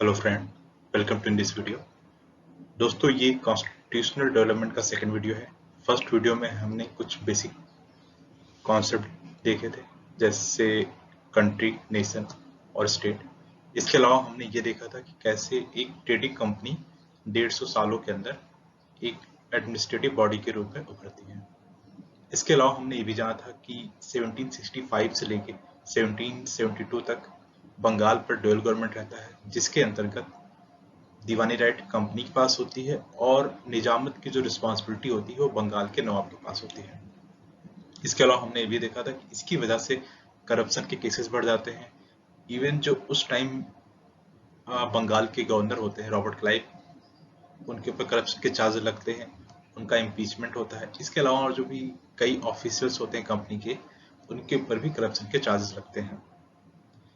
Hello friend, welcome to in this video. दोस्तों, ये constitutional development का सेकंड वीडियो है। फर्स्ट वीडियो में हमने कुछ बेसिक कॉन्सेप्ट देखे थे, जैसे कंट्री, नेशन और स्टेट। इसके अलावा हमने ये देखा था कि कैसे एक ट्रेडिंग कंपनी 150 सालों के अंदर एक एडमिनिस्ट्रेटिव बॉडी के रूप में उभरती है। इसके अलावा हमने ये भी जाना था कि 1765 से लेके 1772 तक बंगाल पर डुअल गवर्नमेंट रहता है, जिसके अंतर्गत दीवानी राइट कंपनी के पास होती है और निजामत की जो रिस्पॉन्सिबिलिटी होती है वो बंगाल के नवाब के पास होती है। इसके अलावा हमने ये भी देखा था कि इसकी वजह से करप्शन के केसेस बढ़ जाते हैं। इवन जो उस टाइम बंगाल के गवर्नर होते हैं रॉबर्ट क्लाइव, उनके ऊपर करप्शन के चार्ज लगते हैं, उनका इम्पीचमेंट होता है। इसके अलावा और जो भी कई ऑफिसर्स होते हैं कंपनी के, उनके ऊपर भी करप्शन के चार्जेस लगते हैं।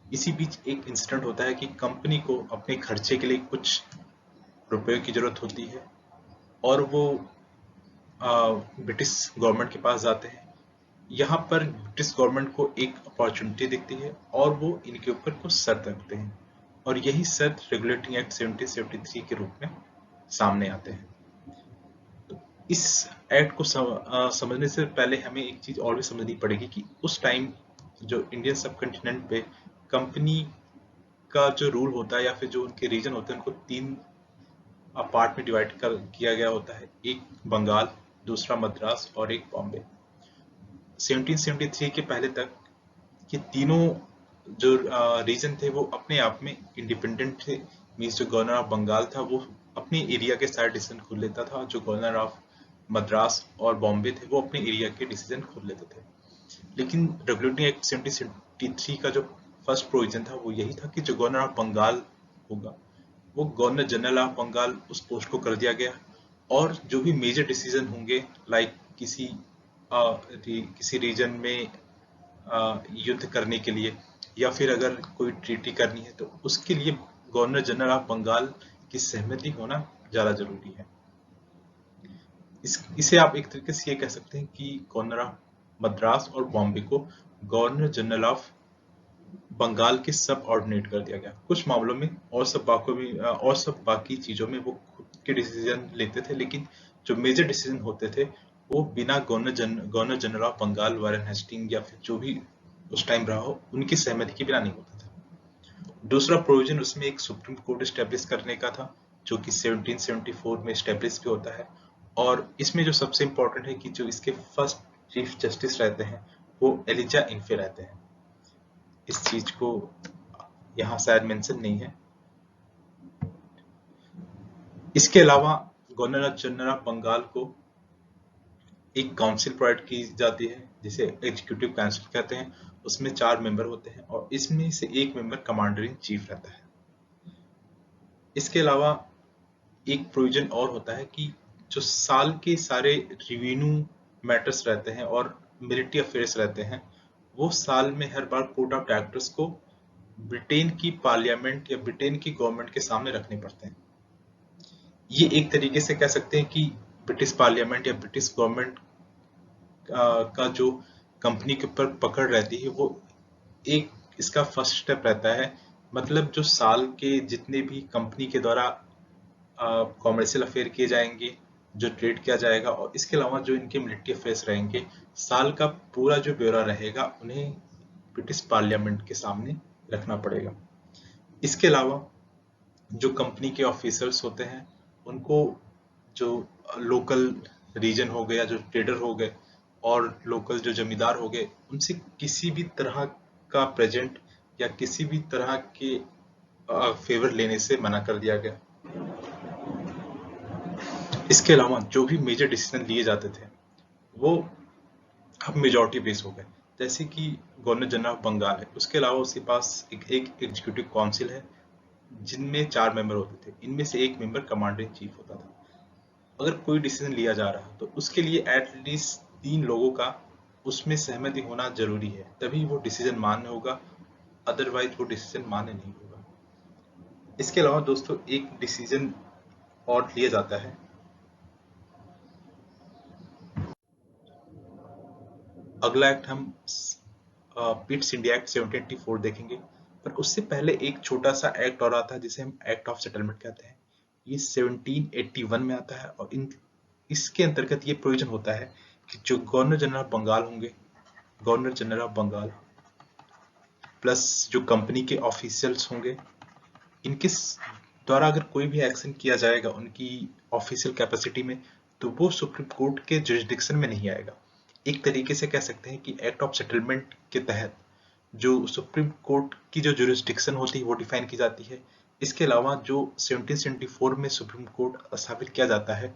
इसी बीच एक इंसिडेंट होता है कि कंपनी को अपने खर्चे के लिए कुछ रुपयों की जरूरत होती है और वो ब्रिटिश गवर्नमेंट के पास जाते हैं। यहाँ पर ब्रिटिश गवर्नमेंट को एक अपॉर्चुनिटी दिखती है और वो इनके ऊपर कुछ शर्त रखते हैं, और यही शर्त रेगुलेटिंग एक्ट 1773 के रूप में सामने आते हैं। तो इस एक्ट को समझने से पहले हमें एक चीज और भी समझनी पड़ेगी कि उस टाइम जो इंडियन सब कॉन्टिनेंट पे कंपनी का जो रूल होता है या फिर जो उनके रीजन होते हैं, उनको तीन पार्ट में डिवाइड कर किया गया होता है। एक बंगाल, दूसरा मद्रास और एक बॉम्बे। 1773 के पहले तक ये तीनों जो रीजन थे वो अपने आप में इंडिपेंडेंट थे। मीन्स जो गवर्नर ऑफ बंगाल था वो अपने एरिया के सारे डिसीजन खुद लेता था, जो गवर्नर ऑफ मद्रास और बॉम्बे थे वो अपने एरिया के डिसीजन खुद लेते थे। लेकिन रेगुलेटिंग एक्ट 1773 का जो फर्स्ट प्रोविजन था वो यही था कि जो गवर्नर ऑफ बंगाल होगा वो गवर्नर जनरल ऑफ बंगाल, उस पोस्ट को कर दिया गया। और जो भी मेजर डिसीजन होंगे, लाइक किसी रीजन में युद्ध करने के लिए या फिर अगर कोई ट्रीटी करनी है, तो उसके लिए गवर्नर जनरल ऑफ बंगाल की सहमति होना ज्यादा जरूरी है। इसे आप एक तरीके से ये कह सकते हैं कि गवर्नर ऑफ मद्रास और बॉम्बे को गवर्नर जनरल ऑफ बंगाल के सब ऑर्डिनेट कर दिया गया। कुछ मामलों में और सब बाकी चीजों में वो खुद के डिसीजन लेते थे, लेकिन जो मेजर डिसीजन होते थे वो बिना governor general of Bengal Warren Hasting या फिर जो भी उस टाइम रहा हो उनकी सहमति के बिना नहीं होता था। दूसरा प्रोविजन उसमें एक सुप्रीम कोर्ट स्टेब्लिश करने का था, जो कि 1774 में स्टेब्लिश भी होता है। और इसमें जो सबसे इम्पोर्टेंट है कि जो इसके फर्स्ट चीफ जस्टिस रहते हैं वो एलिजा इन्फे रहते हैं। इस चीज को यहाँ शायद मेंशन नहीं है। इसके अलावा गवर्नर जनरल ऑफ बंगाल को एक काउंसिल प्रोवाइड की जाती है जिसे एग्जीक्यूटिव काउंसिल कहते हैं। उसमें 4 मेंबर होते हैं और इसमें से एक मेंबर कमांडर इन चीफ रहता है। इसके अलावा एक प्रोविजन और होता है कि जो साल के सारे रिवेन्यू मैटर्स रहते हैं और मिलिट्री अफेयर्स रहते हैं, वो साल में हर बार कोर्ट ऑफ डायरेक्टर्स को ब्रिटेन की पार्लियामेंट या ब्रिटेन की गवर्नमेंट के सामने रखने पड़ते हैं। ये एक तरीके से कह सकते हैं कि ब्रिटिश पार्लियामेंट या ब्रिटिश गवर्नमेंट का जो कंपनी के ऊपर पकड़ रहती है वो एक इसका फर्स्ट स्टेप रहता है। मतलब जो साल के जितने भी कंपनी के द्वारा कॉमर्शियल अफेयर किए जाएंगे, जो ट्रेड किया जाएगा, और इसके अलावा जो इनके मिलिट्री अफेयर्स रहेंगे, साल का पूरा जो ब्यौरा रहेगा उन्हें ब्रिटिश पार्लियामेंट के सामने रखना पड़ेगा। इसके अलावा जो कंपनी के ऑफिसर्स होते हैं उनको जो लोकल रीजन हो गया, जो ट्रेडर हो गए और लोकल जो जमींदार हो गए, उनसे किसी भी तरह का प्रेजेंट या किसी भी तरह के फेवर लेने से मना कर दिया गया। इसके अलावा जो भी मेजर डिसीजन लिए जाते थे वो अब मेजॉरिटी बेस हो गए। जैसे कि गवर्नर जनरल ऑफ बंगाल है, उसके अलावा उसके पास एक एग्जीक्यूटिव काउंसिल है जिनमें 4 मेंबर होते थे। इनमें से एक मेंबर कमांडर इन चीफ होता था। अगर कोई डिसीजन लिया जा रहा है तो उसके लिए एटलीस्ट 3 लोगों का उसमें सहमति होना जरूरी है, तभी वो डिसीजन मान्य होगा, अदरवाइज वो डिसीजन मान्य नहीं होगा। इसके अलावा दोस्तों एक डिसीजन और लिया जाता है। अगला एक्ट हम पिट्स इंडिया एक्ट 1784 देखेंगे। पर उससे पहले एक छोटा सा एक्ट और आता है जिसे हम एक्ट ऑफ सेटलमेंट कहते हैं। ये 1781 में आता है और इसके अंतर्गत ये प्रोविजन होता है कि जो गवर्नर जनरल ऑफ बंगाल होंगे, governor general of Bengal plus जो कंपनी के ऑफिशियल्स होंगे, इनके द्वारा अगर कोई भी एक्शन किया जाएगा उनकी ऑफिशियल कैपेसिटी में, तो वो सुप्रीम कोर्ट के जुरिस्डिक्शन में नहीं आएगा। एक तरीके से कह सकते हैं कि एक्ट ऑफ सेटलमेंट के तहत जो सुप्रीम कोर्ट की जो जुरिस्डिक्शन होती है वो डिफाइन की जाती है। इसके अलावा जो 1774 में सुप्रीम कोर्ट स्थापित किया जाता है,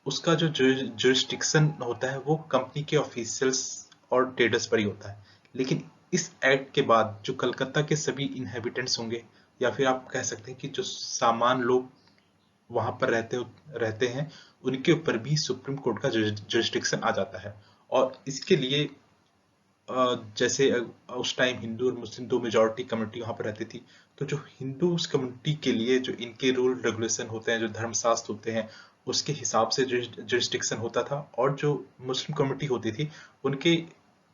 उसका जो जुरिस्डिक्शन होता है वो कंपनी के ऑफिशियल्स और ट्रेडर्स पर ही होता है। लेकिन इस एक्ट के बाद जो कलकत्ता के सभी इनहेबिटेंट्स होंगे, या फिर आप कह सकते हैं कि जो सामान्य लोग वहां पर रहते हैं, उनके ऊपर भी सुप्रीम कोर्ट का जुरिस्डिक्शन आ जाता है। और इसके लिए जैसे उस टाइम हिंदू और मुस्लिम दो मेजॉरिटी कम्युनिटी वहां पर रहती थी, तो जो हिंदू कम्युनिटी के लिए जो इनके रूल रेगुलेशन होते हैं, जो धर्मशास्त्र होते हैं, उसके हिसाब से जुरिस्डिक्शन होता था। और जो मुस्लिम कम्युनिटी होती थी, उनके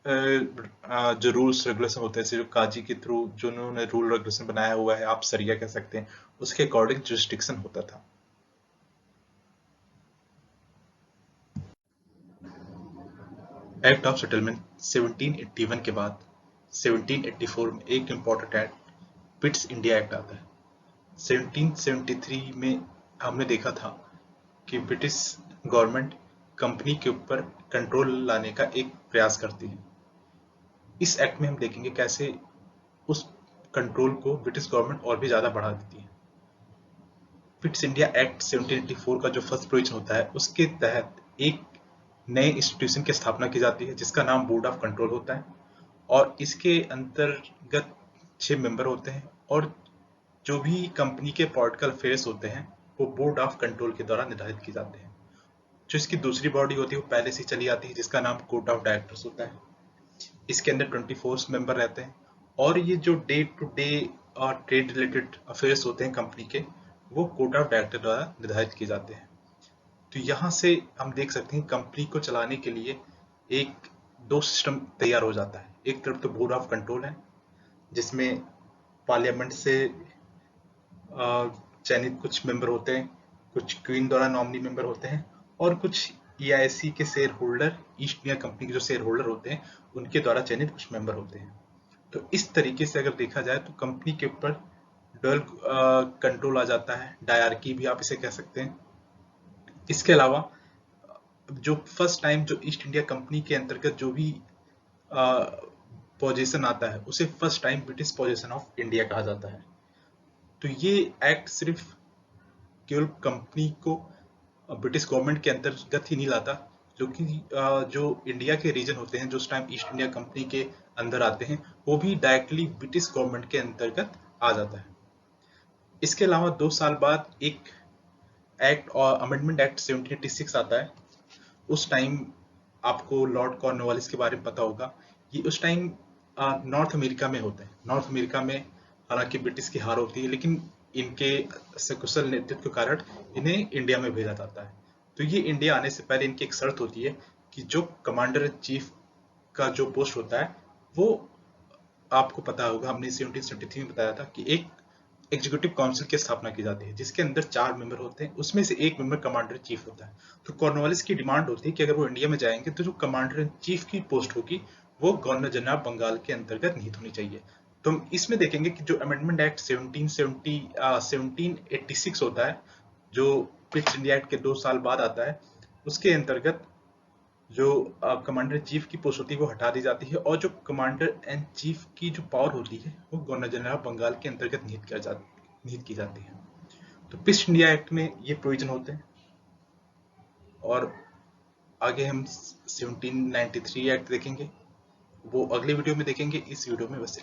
जो रूल्स रेगुलेशन होते हैं, जो काजी के थ्रू जो उन्होंने रूल रेगुलेशन बनाया हुआ है, आप सरिया कह सकते हैं, उसके अकॉर्डिंग जुरिस्डिक्शन होता था। एक्ट ऑफ सेटलमेंट 1781 के बाद 1784 में एक important act, Pitt's India act आता है। 1773 में हमने देखा था कि ब्रिटिश गवर्नमेंट कंपनी के ऊपर कंट्रोल लाने का एक प्रयास करती है। इस एक्ट में हम देखेंगे कैसे उस कंट्रोल को ब्रिटिश गवर्नमेंट और भी ज्यादा बढ़ा देती है। पिट्स इंडिया एक्ट 1784 का जो फर्स्ट प्रोविजन होता है, उसके तहत एक नए इंस्टीट्यूशन की स्थापना की जाती है जिसका नाम बोर्ड ऑफ कंट्रोल होता है। और इसके अंतर्गत 6 मेंबर होते हैं, और जो भी कंपनी के पॉलिटिकल अफेयर्स होते हैं वो बोर्ड ऑफ कंट्रोल के द्वारा निर्धारित किए जाते हैं। जो इसकी दूसरी बॉडी होती है वो पहले से चली आती है, जिसका नाम कोर्ट ऑफ डायरेक्टर्स होता है। इसके अंदर 24 मेंबर रहते हैं, और ये जो डे टू डे और ट्रेड रिलेटेड अफेयर्स होते हैं कंपनी के, वो कोर्ट ऑफ डायरेक्टर द्वारा निर्धारित किए जाते हैं। तो यहाँ से हम देख सकते हैं कंपनी को चलाने के लिए एक दो सिस्टम तैयार हो जाता है। एक तरफ तो बोर्ड ऑफ कंट्रोल है, जिसमें पार्लियामेंट से चयनित कुछ मेंबर होते हैं, कुछ क्वीन द्वारा नॉमिनी मेंबर होते हैं, और कुछ EIC के share holder, east India company के जो शेयर होल्डर होते हैं, उनके द्वारा चयनित कुछ मेंबर होते हैं। तो इस तरीके से अगर देखा जाए तो कंपनी के ऊपर डुअल कंट्रोल आ जाता है, डायरकी भी आप इसे कह सकते हैं। इसके अलावा जो फर्स्ट टाइम जो ईस्ट इंडिया कंपनी के अंतर्गत जो भी पोजीशन आता है, उसे first time British position of India कहा जाता है। तो ये एक्ट सिर्फ केवल कंपनी को ब्रिटिश गवर्नमेंट के अंतर्गत ही नहीं लाता, जो कि जो इंडिया के रीजन होते हैं जो उस टाइम ईस्ट इंडिया कंपनी के अंदर आते हैं, वो भी डायरेक्टली ब्रिटिश गवर्नमेंट के अंतर्गत आ जाता है। इसके अलावा 2 साल बाद एक एक्ट और अमेंडमेंट एक्ट 1786 आता है। उस टाइम आपको लॉर्ड कॉर्नवालिस के बारे में पता होगा। ये उस टाइम नॉर्थ अमेरिका में होते हैं। नॉर्थ अमेरिका में हालांकि ब्रिटिश की हार होती है, लेकिन इनके सकुशल नेतृत्व के कारण इन्हें इंडिया में भेजा जाता है। तो ये इंडिया आने से पहले इनकी एक शर्त होती है कि जो कमांडर इन चीफ का जो पोस्ट होता है, वो आपको पता होगा, हमने 1773 में बताया था कि एक एग्जीक्यूटिव काउंसिल की स्थापना की जाती है जिसके अंदर 4 मेंबर होते हैं, उसमें से एक मेंबर कमांडर चीफ होता है। तो कॉर्नवालिस की डिमांड होती है कि अगर वो इंडिया में जाएंगे तो जो कमांडर इन चीफ की पोस्ट होगी वो गवर्नर जनरल ऑफ बंगाल के अंतर्गत निहित होनी चाहिए। तो हम इसमें देखेंगे कि जो अमेंडमेंट एक्ट 1786 होता है, जो पिट्स इंडिया एक्ट के 2 साल बाद आता है, उसके अंतर्गत जो कमांडर चीफ की पोस्ट होती है वो हटा दी जाती है, और जो कमांडर एंड चीफ की जो पावर होती है वो गवर्नर जनरल ऑफ बंगाल के अंतर्गत निहित की जाती है। तो पिट्स इंडिया एक्ट में ये प्रोविजन होते हैं। और आगे हम 1793 एक्ट देखेंगे, वो अगले वीडियो में देखेंगे। इस वीडियो में बस